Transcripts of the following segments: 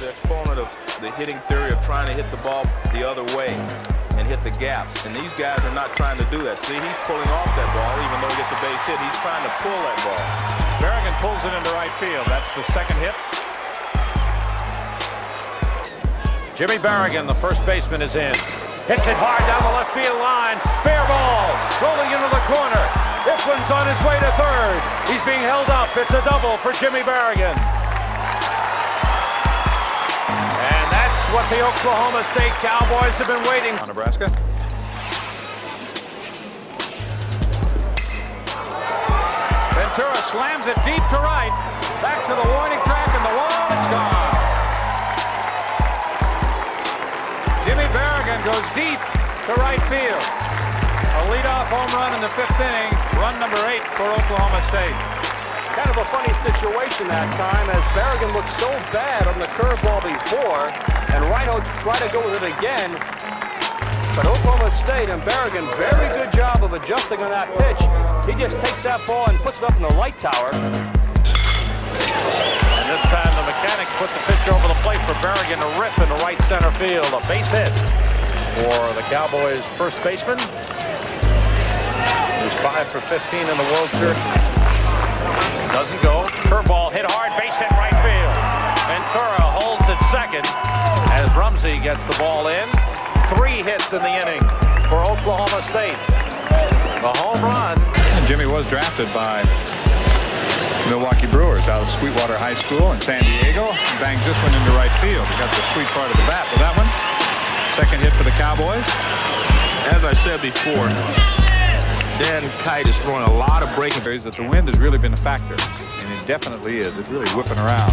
the exponent of the hitting theory of trying to hit the ball the other way and hit the gaps. And these guys are not trying to do that. See, he's pulling off that ball, even though he gets a base hit. He's trying to pull that ball. Barragan pulls it into right field. That's the second hit. Jimmy Barragan, the first baseman, is in. Hits it hard down the left field line. Fair ball. Rolling into the corner. This one's on his way to third. He's being held up. It's a double for Jimmy Barragan. And that's what the Oklahoma State Cowboys have been waiting on. Nebraska. Ventura slams it deep to right. Back to the warning track and the wall. It's gone. Jimmy Barragan goes deep to right field. A leadoff home run in the fifth inning. Run number 8 for Oklahoma State. Kind of a funny situation that time, as Barragan looked so bad on the curveball before, and Rhino tried to go with it again. But Oklahoma State and Barragan, very good job of adjusting on that pitch. He just takes that ball and puts it up in the light tower. And this time the mechanic put the pitch over the plate for Barragan to rip into right center field. A base hit for the Cowboys' first baseman. He's 5 for 15 in the World Series. Doesn't go. Curveball hit hard, base hit right field. Ventura holds it second as Rumsey gets the ball in. 3 hits in the inning for Oklahoma State. The home run. And Jimmy was drafted by Milwaukee Brewers out of Sweetwater High School in San Diego. He bangs this one into right field. He got the sweet part of the bat with that one. Second hit for the Cowboys. As I said before, Dan Kite is throwing a lot of breaking. That the wind has really been a factor, and it definitely is. It's really whipping around.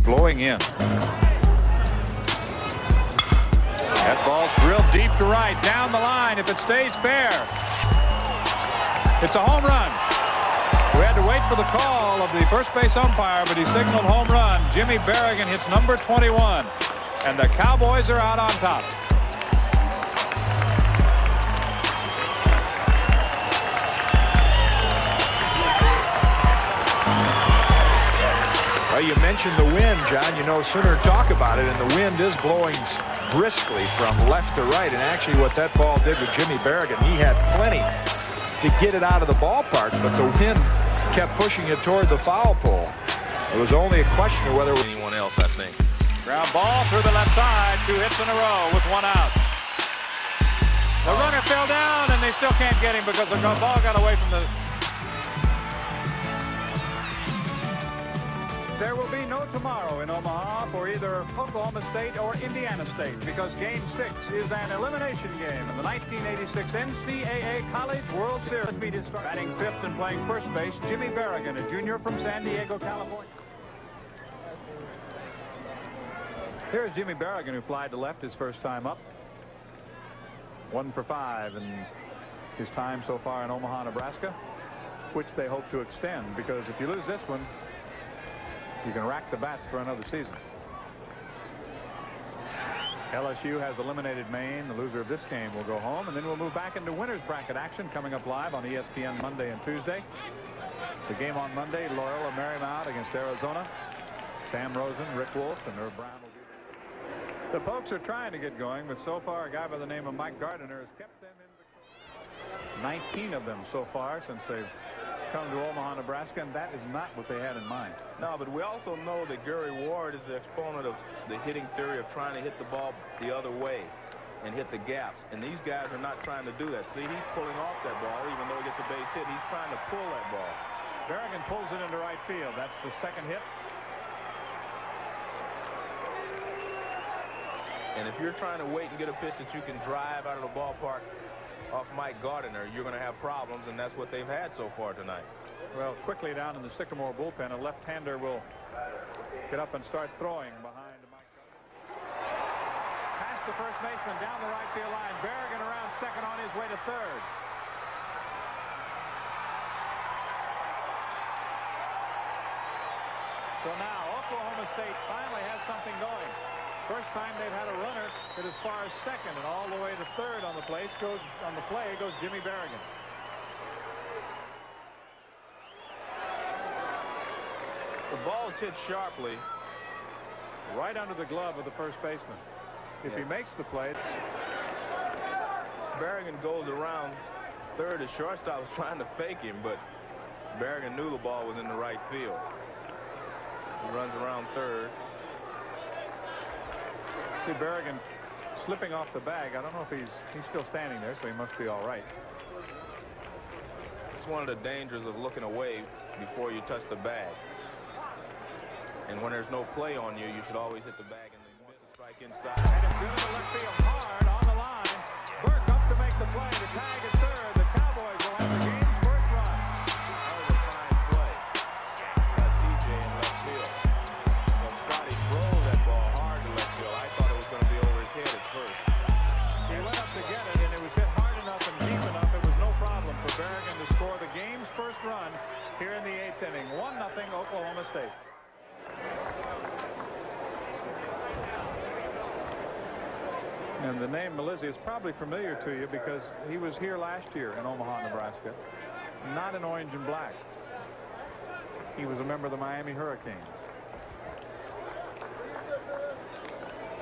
Blowing in. That ball's drilled deep to right, down the line. If it stays fair, it's a home run. We had to wait for the call of the first base umpire, but he signaled home run. Jimmy Barragan hits number 21, and the Cowboys are out on top. Well, you mentioned the wind, John. You no sooner talk about it, and the wind is blowing briskly from left to right. And actually what that ball did with Jimmy Barragan, he had plenty to get it out of the ballpark, but the wind kept pushing it toward the foul pole. It was only a question of whether Anyone else, I think. Ground ball through the left side. 2 hits in a row with 1 out. The runner fell down, and they still can't get him because the ball got away from the... There will be no tomorrow in Omaha for either Oklahoma State or Indiana State, because Game 6 is an elimination game in the 1986 NCAA College World Series. Batting 5th and playing first base, Jimmy Barragan, a junior from San Diego, California. Here's Jimmy Barragan, who flied to left his first time up. 1 for 5 in his time so far in Omaha, Nebraska, which they hope to extend, because if you lose this one, you can rack the bats for another season. LSU has eliminated Maine. The loser of this game will go home, and then we'll move back into winner's bracket action coming up live on ESPN Monday and Tuesday. The game on Monday, Loyola Marymount against Arizona. Sam Rosen, Rick Wolf, and Herb Brown will be there. The Pokes are trying to get going, but so far a guy by the name of Mike Gardiner has kept them in the 19 of them so far since they've come to Omaha, Nebraska, and that is not what they had in mind. No, but we also know that Gary Ward is the exponent of the hitting theory of trying to hit the ball the other way and hit the gaps. And these guys are not trying to do that. See, he's pulling off that ball, even though he gets a base hit. He's trying to pull that ball. Barragan pulls it into right field. That's the second hit. And if you're trying to wait and get a pitch that you can drive out of the ballpark off Mike Gardiner, you're going to have problems, and that's what they've had so far tonight. Well, quickly down in the Sycamore bullpen, a left-hander will get up and start throwing behind Mike Gardiner. Past the first baseman, down the right field line. Barragan around second on his way to third. So now Oklahoma State finally has something going. First time they've had a runner that as far as second and all the way to third on the play goes Jimmy Barragan. The ball's hit sharply right under the glove of the first baseman. If he makes the play. Barragan goes around third. The shortstop was trying to fake him, but Barragan knew the ball was in the right field. He runs around third. See Barragan slipping off the bag. I don't know if he's still standing there, so he must be all right. It's one of the dangers of looking away before you touch the bag. And when there's no play on you, you should always hit the bag and then miss a strike inside. And it's good to left field hard on the line. Burke up to make the play. The tag is third. The Cowboys will have the game's first run. That was a fine play. Got TJ in left field. Well, Scotty drove that ball hard to left field. I thought it was going to be over his head at first. He went up to get it, and it was hit hard enough and deep enough. It was no problem for Barragan to score the game's first run here in the 8th inning. 1-0 Oklahoma State. And the name Melizzi is probably familiar to you because he was here last year in Omaha, Nebraska. Not in orange and black. He was a member of the Miami Hurricanes.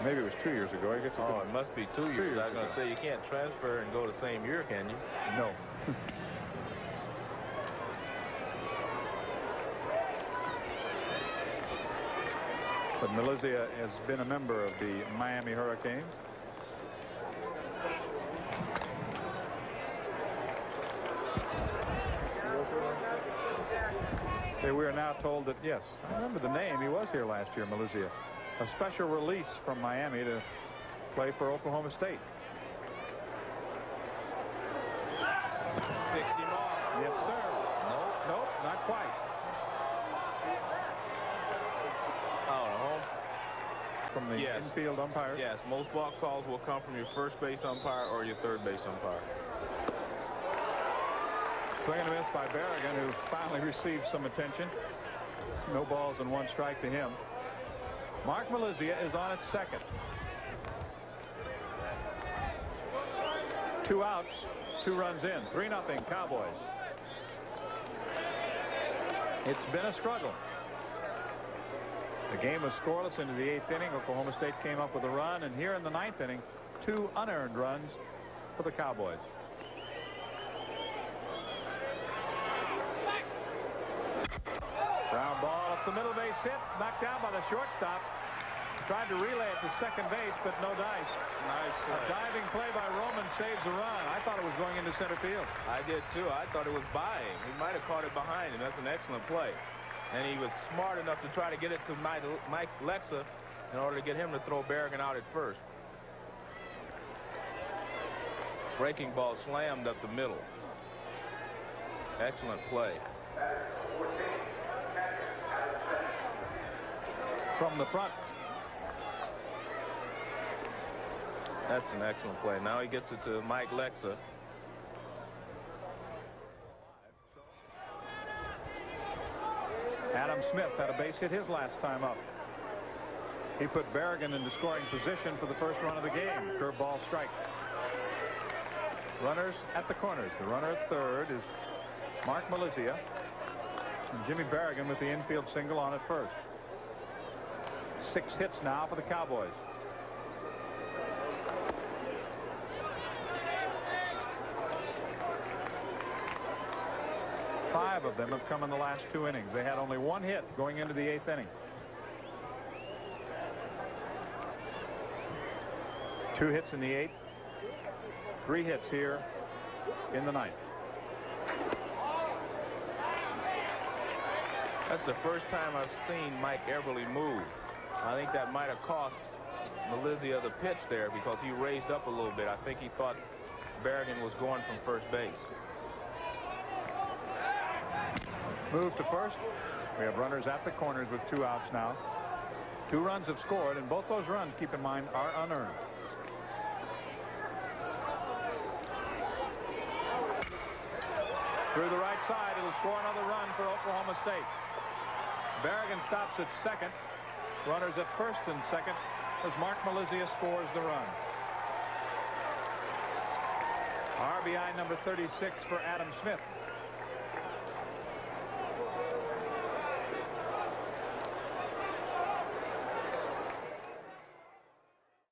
Maybe it was 2 years ago. It must be 2 years. I was going to say you can't transfer and go the same year, can you? No. But Melizzi has been a member of the Miami Hurricanes. We are now told that, yes, I remember the name. He was here last year, Melizzi. A special release from Miami to play for Oklahoma State. Picked him off. Yes, sir. Nope, not quite. Home. From the infield umpires? Yes, most ball calls will come from your first base umpire or your third base umpire. Swing and a miss by Barragan, who finally received some attention. No balls and 1 strike to him. Mark Melizzi is on at second. 2 outs, 2 runs in. 3-0 Cowboys. It's been a struggle. The game was scoreless into the 8th inning. Oklahoma State came up with a run, and here in the 9th inning, 2 unearned runs for the Cowboys. Ground ball up the middle base hit, knocked down by the shortstop. Tried to relay it to second base, but no dice. Nice play. A diving play by Roman saves the run. I thought it was going into center field. I did too. I thought it was by him. He might have caught it behind him. That's an excellent play. And he was smart enough to try to get it to Mike Lexa in order to get him to throw Barragan out at first. Breaking ball slammed up the middle. Excellent play. From the front. That's an excellent play. Now he gets it to Mike Lexa. Adam Smith had a base hit his last time up. He put Barragan into scoring position for the first run of the game. Curveball strike. Runners at the corners. The runner at third is Mark Melizzi. And Jimmy Barragan with the infield single on at first. 6 hits now for the Cowboys. Five of them have come in the last 2 innings. They had only 1 hit going into the 8th inning. 2 hits in the 8th. 3 hits here in the 9th. That's the first time I've seen Mike Everly move. I think that might have cost Melizzi the pitch there because he raised up a little bit. I think he thought Barragan was going from first base. Move to first. We have runners at the corners with 2 outs now. 2 runs have scored, and both those runs, keep in mind, are unearned. Through the right side, it'll score another run for Oklahoma State. Barragan stops at second. Runners at first and second as Mark Malizia scores the run. RBI number 36 for Adam Smith.